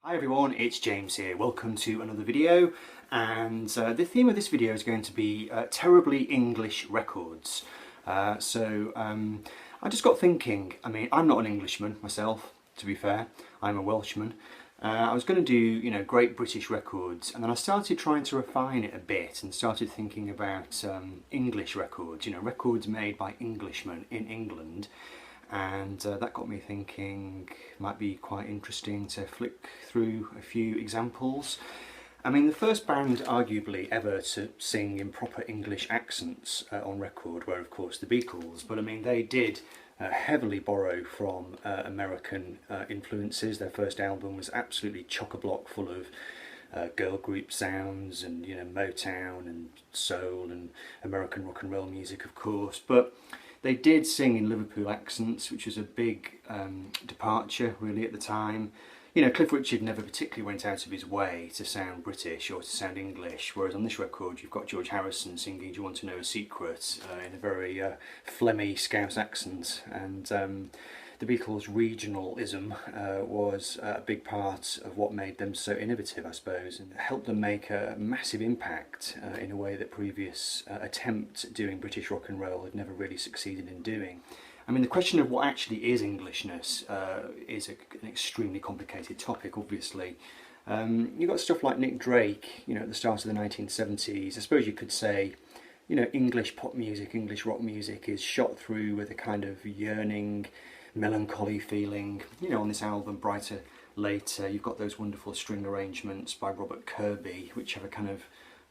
Hi everyone, it's James here. Welcome to another video, and the theme of this video is going to be terribly English records. I just got thinking, I mean, I'm not an Englishman myself, to be fair. I'm a Welshman. I was going to do, great British records, and then I started trying to refine it a bit and started thinking about English records, records made by Englishmen in England. And that got me thinking might be quite interesting to flick through a few examples. I mean, the first band arguably ever to sing in proper English accents on record were of course the Beatles, but I mean they did heavily borrow from American influences. Their first album was absolutely chock-a-block full of girl group sounds and Motown and soul and American rock and roll music of course, but they did sing in Liverpool accents, which was a big departure really at the time. Cliff Richard never particularly went out of his way to sound British or to sound English, whereas on this record you've got George Harrison singing Do You Want to Know a Secret in a very phlegmy Scouse accent, and the Beatles' regionalism was a big part of what made them so innovative, I suppose, and helped them make a massive impact in a way that previous attempts at doing British rock and roll had never really succeeded in doing. I mean, the question of what actually is Englishness is an extremely complicated topic, obviously. You've got stuff like Nick Drake, at the start of the 1970s. I suppose you could say, English pop music, English rock music is shot through with a kind of yearning, melancholy feeling. On this album, Brighter Later, you've got those wonderful string arrangements by Robert Kirby, which have a kind of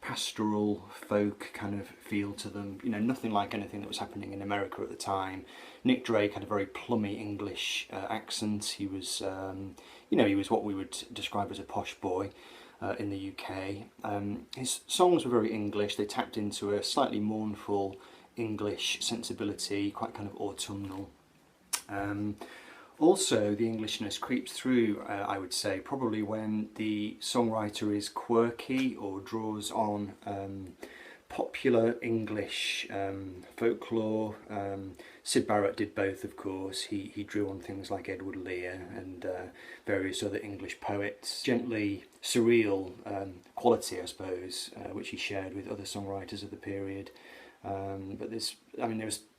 pastoral folk kind of feel to them, nothing like anything that was happening in America at the time. Nick Drake had a very plummy English accent. He was, he was what we would describe as a posh boy in the UK. His songs were very English. They tapped into a slightly mournful English sensibility, quite kind of autumnal. Also, the Englishness creeps through, I would say, probably when the songwriter is quirky or draws on popular English folklore. Syd Barrett did both, of course. He drew on things like Edward Lear and various other English poets. Gently surreal quality, I suppose, which he shared with other songwriters of the period. But there's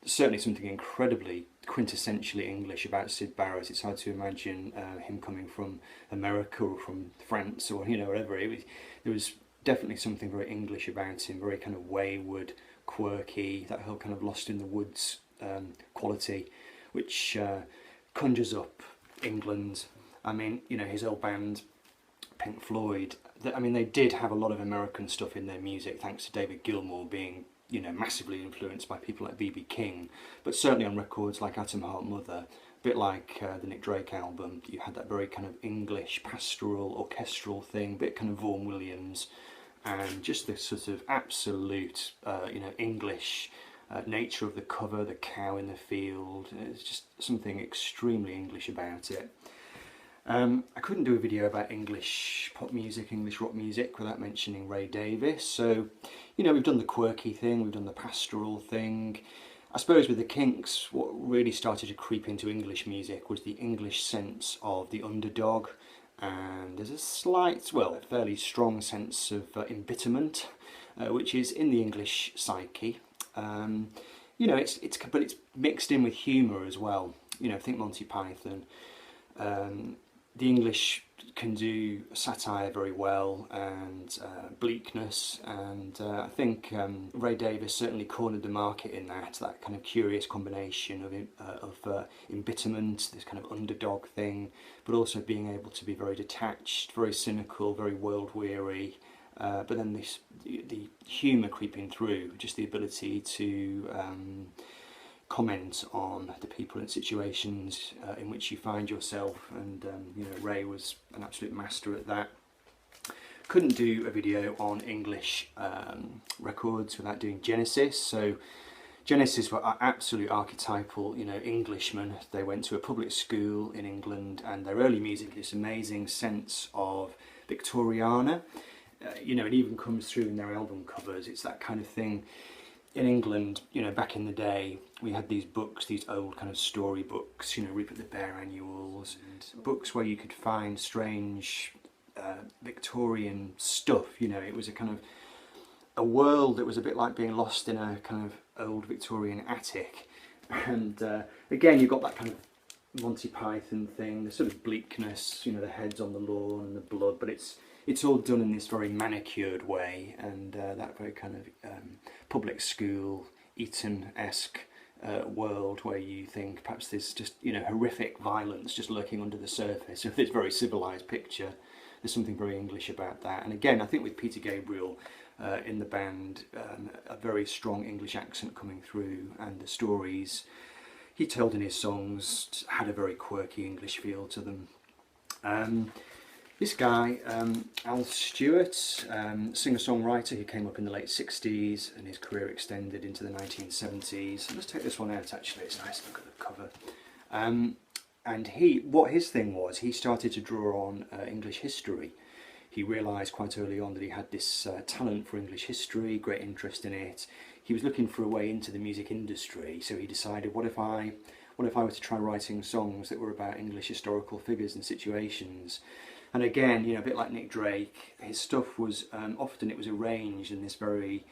certainly something incredibly quintessentially English about Syd Barrett. It's hard to imagine him coming from America or from France or wherever. There was definitely something very English about him, very kind of wayward, quirky, that whole kind of lost in the woods quality, which conjures up England. I mean, his old band, Pink Floyd, they did have a lot of American stuff in their music, thanks to David Gilmour being massively influenced by people like B.B. King, but certainly on records like Atom Heart Mother, a bit like the Nick Drake album, you had that very kind of English pastoral orchestral thing, a bit kind of Vaughan Williams, and just this sort of absolute English nature of the cover, the cow in the field. It's just something extremely English about it. I couldn't do a video about English pop music, English rock music without mentioning Ray Davies. So, we've done the quirky thing, we've done the pastoral thing. I suppose with the Kinks, what really started to creep into English music was the English sense of the underdog. And there's a slight, well, fairly strong sense of embitterment, which is in the English psyche. But it's mixed in with humour as well. Think Monty Python. The English can do satire very well and bleakness, and I think Ray Davies certainly cornered the market in that kind of curious combination of embitterment, this kind of underdog thing, but also being able to be very detached, very cynical, very world-weary, but then the humour creeping through, just the ability to comment on the people and situations in which you find yourself, and Ray was an absolute master at that. Couldn't do a video on English records without doing Genesis. So Genesis were absolute archetypal, Englishmen. They went to a public school in England, and their early music, this amazing sense of Victoriana, it even comes through in their album covers. It's that kind of thing. in England, you know, back in the day, we had these books, these old kind of story books, you know, Rupert the Bear annuals, and books where you could find strange Victorian stuff. You know, it was a kind of a world that was a bit like being lost in a kind of old Victorian attic. And again, you've got that kind of Monty Python thing, the sort of bleakness, you know, the heads on the lawn and the blood, but it's all done in this very manicured way, and that very kind of public school, Eton-esque world where you think perhaps there's just, you know, horrific violence just lurking under the surface of this very civilised picture. There's something very English about that. And again, I think with Peter Gabriel in the band, a very strong English accent coming through, and the stories he told in his songs had a very quirky English feel to them. This guy, Al Stewart, singer-songwriter who came up in the late 60s and his career extended into the 1970s. Let's take this one out actually, it's nice to look at the cover. And what his thing was, he started to draw on English history. He realised quite early on that he had this talent for English history, great interest in it. He was looking for a way into the music industry, so he decided, what if I were to try writing songs that were about English historical figures and situations? And again, you know, a bit like Nick Drake, his stuff was often it was arranged in this very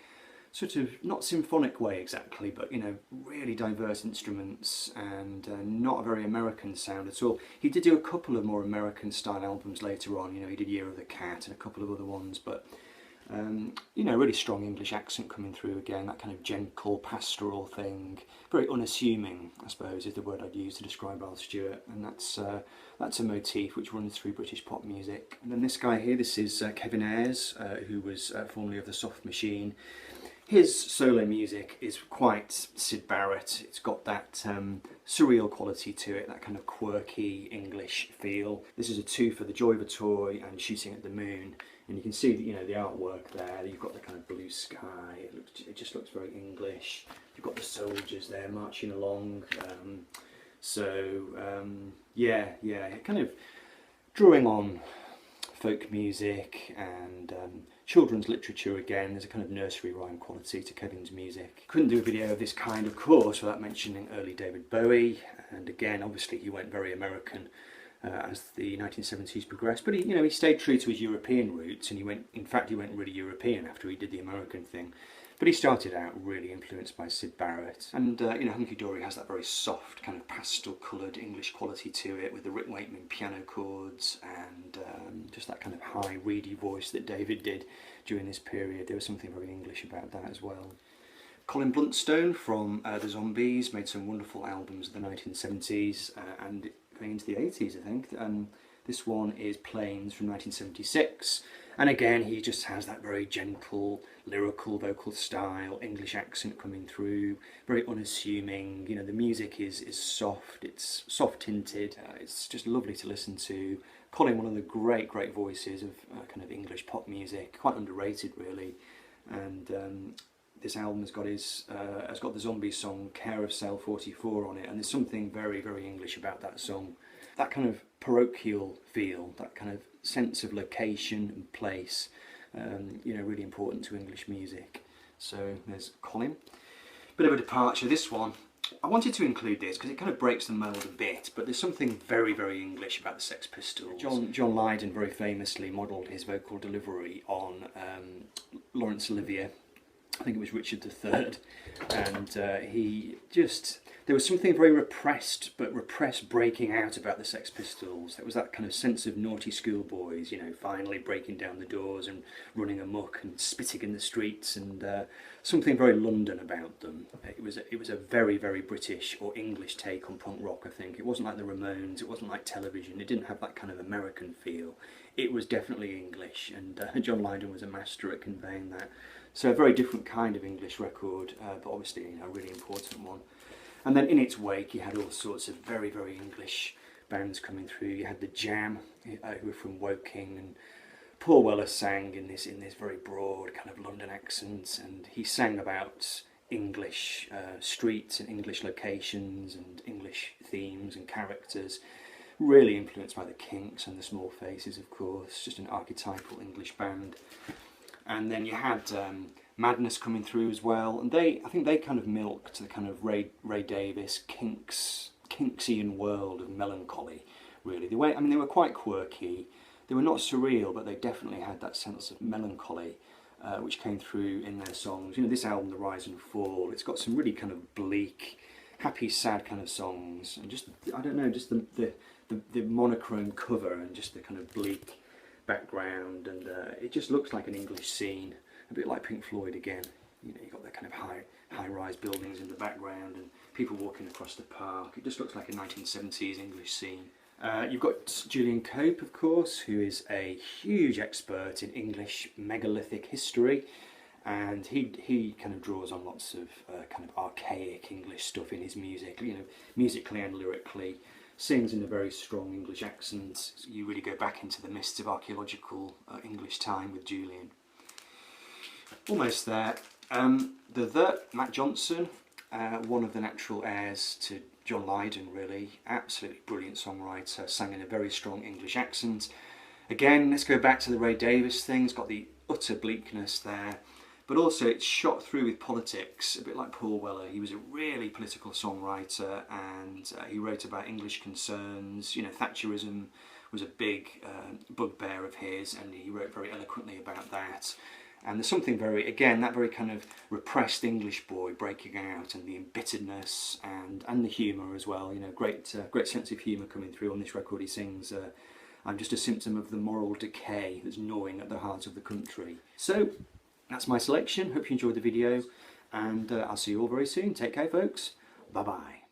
sort of not symphonic way exactly, but you know, really diverse instruments and not a very American sound at all. He did do a couple of more American style albums later on. You know, he did Year of the Cat and a couple of other ones, but you know, really strong English accent coming through again, that kind of gentle pastoral thing, very unassuming, I suppose is the word I'd use to describe Al Stewart, and that's a motif which runs through British pop music. And then this guy here, this is Kevin Ayers, who was formerly of the Soft Machine. His solo music is quite Syd Barrett. It's got that surreal quality to it, that kind of quirky English feel. This is a two for The Joy of a Toy and Shooting at the Moon. And you can see, you know, the artwork there. You've got the kind of blue sky. It just looks very English. You've got the soldiers there marching along. Yeah, kind of drawing on folk music and children's literature again. There's a kind of nursery rhyme quality to Kevin's music. Couldn't do a video of this kind, of course, without mentioning early David Bowie. And again, obviously, he went very American as the 1970s progressed, but he stayed true to his European roots, and he went really European after he did the American thing. But he started out really influenced by Syd Barrett, and you know, Hunky Dory has that very soft, kind of pastel-coloured English quality to it, with the Rick Wakeman piano chords and just that kind of high, reedy voice that David did during this period. There was something very English about that as well. Colin Blount from the Zombies made some wonderful albums in the 1970s and going into the 80s, I think. This one is Planes from 1976, and again he just has that very gentle, lyrical vocal style, English accent coming through, very unassuming. You know, the music is soft, it's soft tinted, it's just lovely to listen to. Colin, one of the great voices of kind of English pop music, quite underrated really, and this album has got the Zombies song Care of Cell 44 on it, and there's something very English about that song. That kind of parochial feel, that kind of sense of location and place, you know, really important to English music. So there's Colin. Bit of a departure, this one. I wanted to include this because it kind of breaks the mould a bit, but there's something very English about the Sex Pistols. John Lydon very famously modelled his vocal delivery on Laurence Olivier. I think it was Richard III, and there was something very repressed breaking out about the Sex Pistols. There was that kind of sense of naughty schoolboys, you know, finally breaking down the doors and running amok and spitting in the streets, and something very London about them. It was a very British or English take on punk rock, I think. It wasn't like the Ramones, it wasn't like Television, it didn't have that kind of American feel. It was definitely English, and John Lydon was a master at conveying that. So a very different kind of English record, but obviously, you know, a really important one. And then in its wake, you had all sorts of very English bands coming through. You had the Jam, who were from Woking, and Paul Weller sang in this very broad kind of London accent, and he sang about English streets and English locations and English themes and characters. Really influenced by the Kinks and the Small Faces, of course. Just an archetypal English band. And then you had Madness coming through as well, and I think they kind of milked the kind of Ray Davies Kinksian world of melancholy. Really, they were quite quirky. They were not surreal, but they definitely had that sense of melancholy, which came through in their songs. You know, this album, The Rise and Fall, it's got some really kind of bleak, happy, sad kind of songs, and just, I don't know, just the monochrome cover and just the kind of bleak background, and it just looks like an English scene, a bit like Pink Floyd again. You know, you've got that kind of high-rise buildings in the background and people walking across the park. It just looks like a 1970s English scene. You've got Julian Cope, of course, who is a huge expert in English megalithic history, and he kind of draws on lots of kind of archaic English stuff in his music, you know, musically and lyrically. Sings in a very strong English accent. You really go back into the mists of archaeological English time with Julian. Almost there. Matt Johnson, one of the natural heirs to John Lydon, really. Absolutely brilliant songwriter, sang in a very strong English accent. Again, let's go back to the Ray Davies thing. It's got the utter bleakness there, but also it's shot through with politics, a bit like Paul Weller. He was a really political songwriter, and he wrote about English concerns. You know, Thatcherism was a big bugbear of his, and he wrote very eloquently about that. And there's something very, again, that very kind of repressed English boy breaking out, and the embitteredness and the humour as well. You know, great sense of humour coming through on this record. He sings, "I'm just a symptom of the moral decay that's gnawing at the heart of the country." So that's my selection. Hope you enjoyed the video, and I'll see you all very soon. Take care, folks. Bye bye.